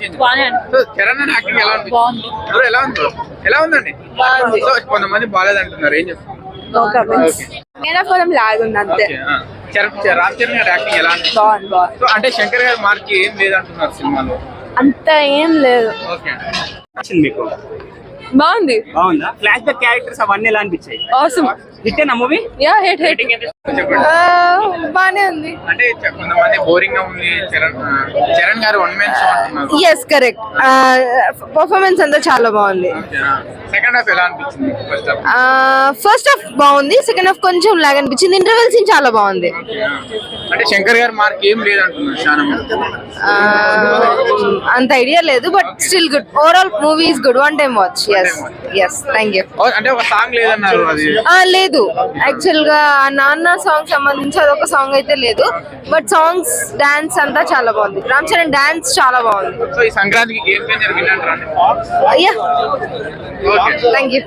Change. So Charan అన్న acting ఎలా ఉంది? బ్రో ఎలా ఉంది బ్రో? ఎలా ఉందండి? సో కొంతమంది బాగాలేదు అంటున్నారు, ఏం చెప్తారు? లాగ్ ఉంది అంతే. రామ్ చరణ్ గారి యాక్టింగ్ ఎలా ఉంది? సో అంటే శంకర్ గారి మార్క్ ఏం లేదంటున్నారు సినిమాలో. అంత ఏం లేదు. ఓకే మీకు బాగుంది. బాగుందా? ఫ్లాష్ బ్యాక్ క్యారెక్టర్స్ అవన్నీ ఎలా అనిపించాయి? ఆసమ్. హిట్ నా మూవీ? Yeah hit. చెప్పండి. బానే ఉంది. అంటే కొంతమంది బోరింగ్ గా ఉంది చరణ్ గారు వన్ మ్యాన్ షో అంటున్నారు. Yes correct. పర్ఫార్మెన్స్ అంతా చాలా బాగుంది. సెకండ్ హాఫ్ ఎలా అనిపించింది? ఫస్ట్ హాఫ్ బాగుంది, సెకండ్ హాఫ్ కొంచెం లాగ్ అనిపించింది. ఇంటర్వెల్ సీన్ చాలా బాగుంది. అంటే శంకర్ గారి మార్క్ ఏం లేదంటున్నారు చాలా మంది. అంత ఐడియా లేదు, but still good. Overall movie is good. One time watch. Yes thank you. అంటే ఒక సాంగ్ లేదన్నారు అది. లేదు, యాక్చువల్ గా నాన్న సాంగ్ సంబంధించి అదొక సాంగ్ అయితే లేదు, బట్ సాంగ్స్ డాన్స్ అంతా చాలా బాగుంది. రామ్ చరణ్ డాన్స్ చాలా బాగుంది. సో ఈ సంక్రాంతికి గేమ్ చేంజర్ విన్ అంటారా? Yeah thank you.